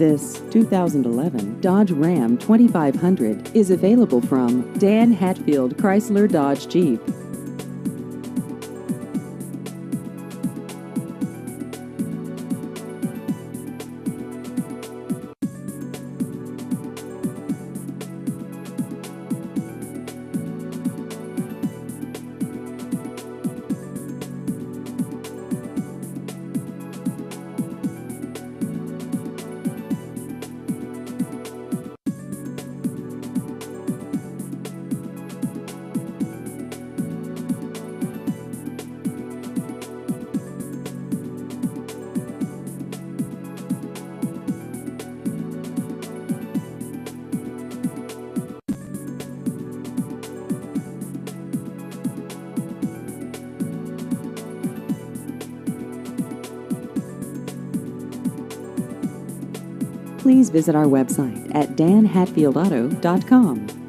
This 2011 Dodge Ram 2500 is available from Dan Hatfield Chrysler Dodge Jeep. Please visit our website at danhatfieldauto.com.